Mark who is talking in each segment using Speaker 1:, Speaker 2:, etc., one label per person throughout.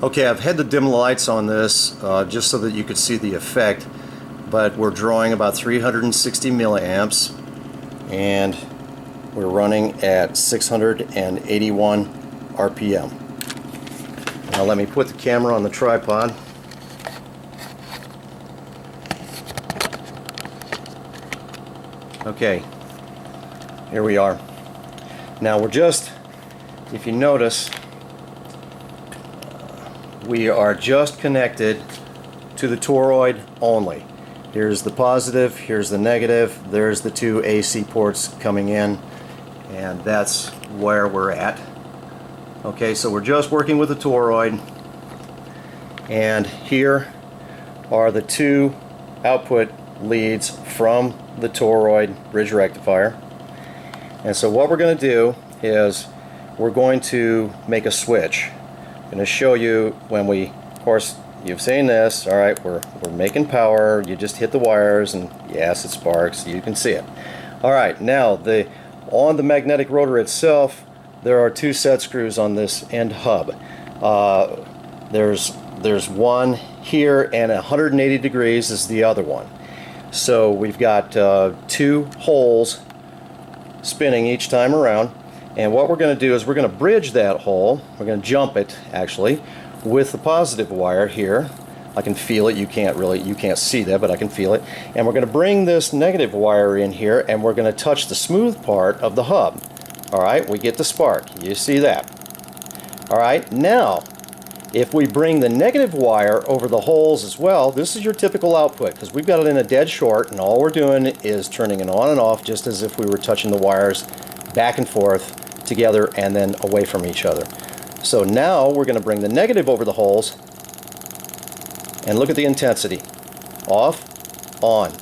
Speaker 1: Okay, I've had to dim the lights on this just so that you could see the effect, but we're drawing about 360 milliamps and we're running at 681 RPM. Now let me put the camera on the tripod. Okay, here we are. Now we're just, if you notice, we are just connected to the toroid only. Here's the positive, here's the negative, there's the two AC ports coming in, and that's where we're at. Okay, so we're just working with the toroid, and here are the two output leads from the toroid bridge rectifier. And so what we're going to do is we're going to make a switch. I'm going to show you when we, of course, you've seen this. All right, we're making power. You just hit the wires, and yes, it sparks. You can see it. All right, now on the magnetic rotor itself, there are two set screws on this end hub. There's one here, and 180 degrees is the other one. So we've got two holes spinning each time around, and what we're going to do is we're going to bridge that hole. We're going to jump it actually with the positive wire here. I can feel it. You can't see that, but I can feel it. And we're going to bring this negative wire in here, and we're going to touch the smooth part of the hub. All right, we get the spark. You see that? All right, now if we bring the negative wire over the holes as well, this is your typical output, because we've got it in a dead short, and all we're doing is turning it on and off just as if we were touching the wires back and forth together and then away from each other. So now we're going to bring the negative over the holes, and look at the intensity. Off, on,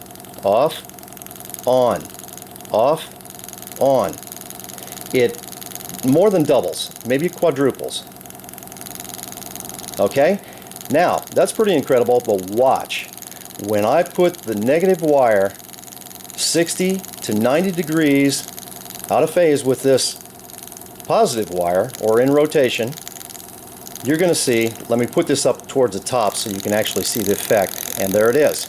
Speaker 1: off, on, off, on. It more than doubles, maybe quadruples. Okay, now that's pretty incredible, but watch. When I put the negative wire 60 to 90 degrees out of phase with this positive wire, or in rotation, you're going to see, let me put this up towards the top so you can actually see the effect, and there it is.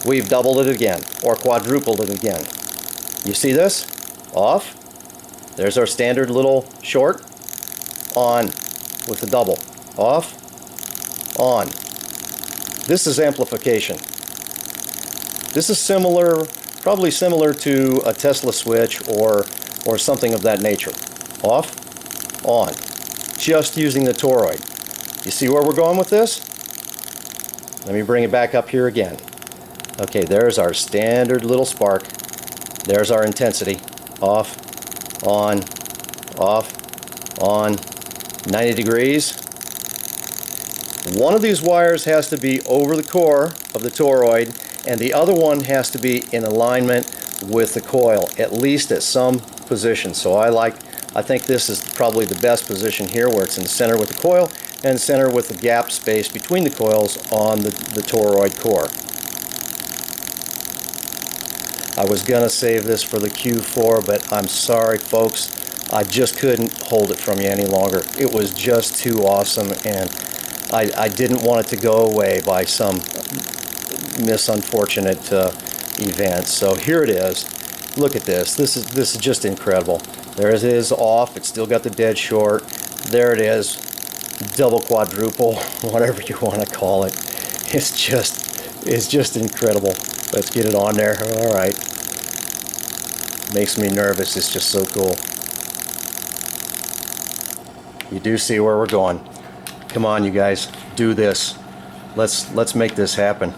Speaker 1: We've doubled it again, or quadrupled it again. You see this? Off. There's our standard little short. On with the double. Off. On. This is amplification. This is similar, probably similar to a Tesla switch or something of that nature. Off. On. Just using the toroid. You see where we're going with this? Let me bring it back up here again. Okay, there's our standard little spark. There's our intensity. Off. On. Off. On. 90 degrees. One of these wires has to be over the core of the toroid, and the other one has to be in alignment with the coil, at least at some position. So I think this is probably the best position here, where it's in the center with the coil and center with the gap space between the coils on the toroid core. I was gonna save this for the Q4, but I'm sorry folks, I just couldn't hold it from you any longer. It was just too awesome, and I didn't want it to go away by some misunfortunate event. So here it is. Look at this. This is just incredible. There it is, off. It's still got the dead short. There it is, double, quadruple, whatever you want to call it. It's just incredible. Let's get it on there. All right. Makes me nervous. It's just so cool. You do see where we're going. Come on, you guys, do this. Let's make this happen.